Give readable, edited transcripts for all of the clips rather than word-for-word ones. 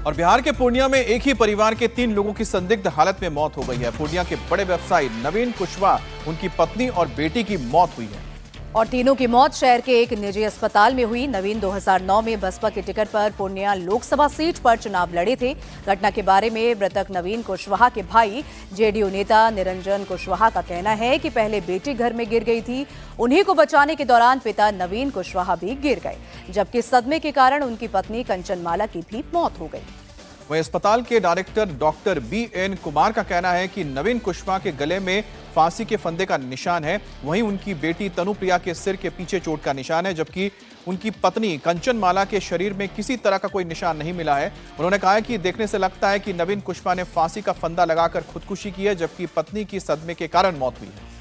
और बिहार के पूर्णिया में एक ही परिवार के 3 लोगों की संदिग्ध हालत में मौत हो गई है। पूर्णिया के बड़े व्यवसायी नवीन कुशवाहा, उनकी पत्नी और बेटी की मौत हुई है और तीनों की मौत शहर के एक निजी अस्पताल में हुई। नवीन 2009 में बसपा के टिकट पर पूर्णिया लोकसभा सीट पर चुनाव लड़े थे। घटना के बारे में मृतक नवीन कुशवाहा के भाई जेडीयू नेता निरंजन कुशवाहा का कहना है कि पहले बेटी घर में गिर गई थी, उन्हीं को बचाने के दौरान पिता नवीन कुशवाहा भी गिर गए, जबकि सदमे के कारण उनकी पत्नी कंचनमाला की भी मौत हो गई। वहीं अस्पताल के डायरेक्टर डॉक्टर BN कुमार का कहना है कि नवीन कुशवाहा के गले में फांसी के फंदे का निशान है, वहीं उनकी बेटी तनुप्रिया के सिर के पीछे चोट का निशान है, जबकि उनकी पत्नी कंचनमाला के शरीर में किसी तरह का कोई निशान नहीं मिला है। उन्होंने कहा है कि देखने से लगता है कि नवीन कुशवाहा ने फांसी का फंदा लगाकर खुदकुशी की है, जबकि पत्नी की सदमे के कारण मौत हुई है।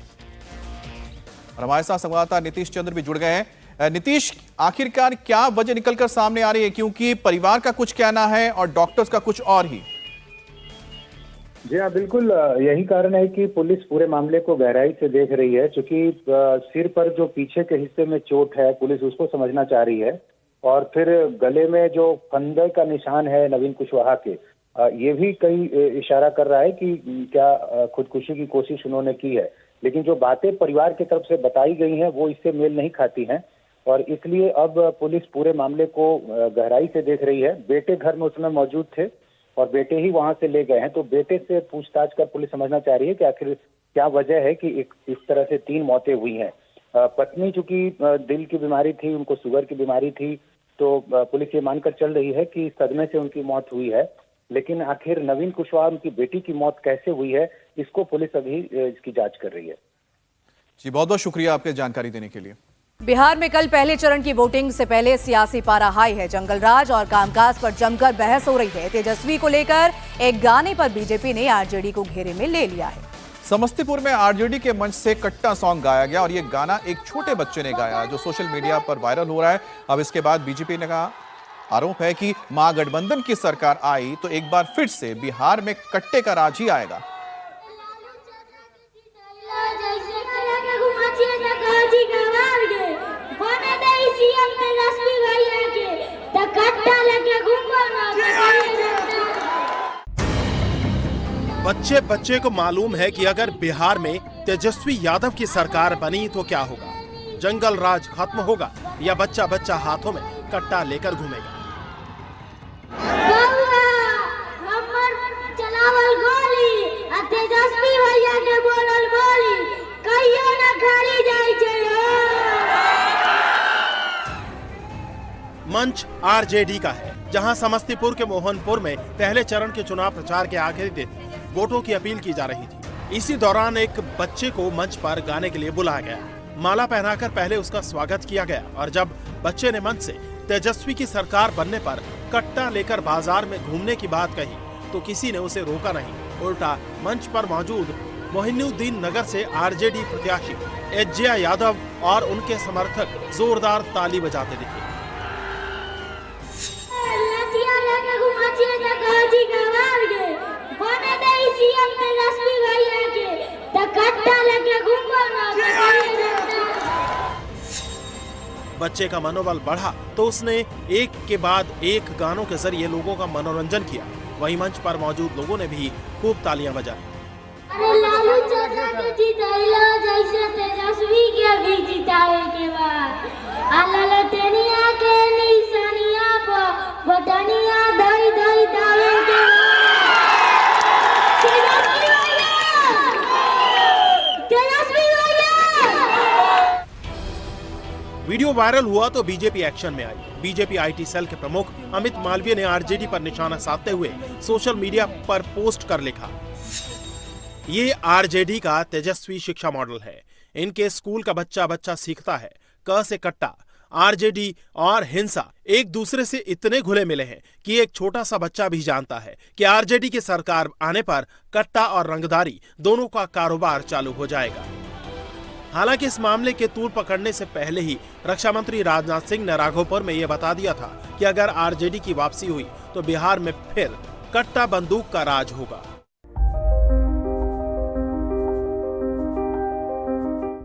और हमारे साथ संवाददाता नीतीश चंद्र भी जुड़ गए हैं। नीतीश, आखिरकार क्या वजह निकलकर सामने आ रही है, क्योंकि परिवार का कुछ कहना है और डॉक्टर्स का कुछ और ही? जी हाँ, बिल्कुल यही कारण है कि पुलिस पूरे मामले को गहराई से देख रही है। क्योंकि सिर पर जो पीछे के हिस्से में चोट है, पुलिस उसको समझना चाह रही है, और फिर गले में जो फंदे का निशान है नवीन कुशवाहा के, ये भी कई इशारा कर रहा है कि क्या खुदकुशी की कोशिश उन्होंने की है। लेकिन जो बातें परिवार की तरफ से बताई गई हैं वो इससे मेल नहीं खाती हैं, और इसलिए अब पुलिस पूरे मामले को गहराई से देख रही है। बेटे घर में उस समय मौजूद थे और बेटे ही वहां से ले गए हैं, तो बेटे से पूछताछ कर पुलिस समझना चाह रही है कि आखिर क्या वजह है कि इस तरह से 3 मौतें हुई हैं। पत्नी चूंकि दिल की बीमारी थी, उनको शुगर की बीमारी थी, तो पुलिस ये मानकर चल रही है कि सदमे से उनकी मौत हुई है। लेकिन आखिर नवीन कुशवाहा, उनकी बेटी की मौत कैसे हुई है, इसको पुलिस अभी इसकी जांच कर रही है। जी, बहुत बहुत शुक्रिया आपके जानकारी देने के लिए। बिहार में कल पहले चरण की वोटिंग से पहले सियासी पारा हाई है। जंगलराज और कामकाज पर जमकर बहस हो रही है। तेजस्वी को लेकर एक गाने पर बीजेपी ने आरजेडी को घेरे में ले लिया है। समस्तीपुर में आरजेडी के मंच से कट्टा सॉन्ग गाया गया और ये गाना एक छोटे बच्चे ने गाया, जो सोशल मीडिया पर वायरल हो रहा है। अब इसके बाद बीजेपी ने कहा, आरोप है कि महागठबंधन की सरकार आई तो एक बार फिर से बिहार में कट्टे का राज ही आएगा। बच्चे बच्चे को मालूम है कि अगर बिहार में तेजस्वी यादव की सरकार बनी तो क्या होगा। जंगल राज खत्म होगा या बच्चा बच्चा हाथों में कट्टा लेकर घूमेगा। मंच आरजेडी का है, जहां समस्तीपुर के मोहनपुर में पहले चरण के चुनाव प्रचार के आखिरी दिन वोटों की अपील की जा रही थी। इसी दौरान एक बच्चे को मंच पर गाने के लिए बुलाया गया। माला पहनाकर पहले उसका स्वागत किया गया, और जब बच्चे ने मंच से तेजस्वी की सरकार बनने पर कट्टा लेकर बाजार में घूमने की बात कही तो किसी ने उसे रोका नहीं। उल्टा मंच पर मौजूद मोहिनुद्दीन नगर से आरजेडी प्रत्याशी एज्जिया यादव और उनके समर्थक जोरदार ताली बजाते दिखे। बच्चे का मनोबल बढ़ा तो उसने एक के बाद एक गानों के जरिए लोगों का मनोरंजन किया। वहीं मंच पर मौजूद लोगों ने भी खूब तालियां बजाई। अरे लालू चाचा के जिताइला जैसे तेजस्वी के भी जिताए के बाद आला लटनिया के निशानिया पर बटनिया दई दई दावे के वीडियो वायरल हुआ तो बीजेपी एक्शन में आई। बीजेपी आईटी सेल के प्रमुख अमित मालवीय ने आरजेडी पर निशाना साधते हुए सोशल मीडिया पर पोस्ट कर लिखा, ये आरजेडी का तेजस्वी शिक्षा मॉडल है। इनके स्कूल का बच्चा बच्चा सीखता है क से कट्टा। आरजेडी और हिंसा एक दूसरे से इतने घुले मिले हैं कि एक छोटा सा बच्चा भी जानता है कि आरजेडी की सरकार आने पर कट्टा और रंगदारी दोनों का कारोबार चालू हो जाएगा। हालांकि इस मामले के तूल पकड़ने से पहले ही रक्षा मंत्री राजनाथ सिंह ने राघोपुर में यह बता दिया था कि अगर आरजेडी की वापसी हुई तो बिहार में फिर कट्टा बंदूक का राज होगा।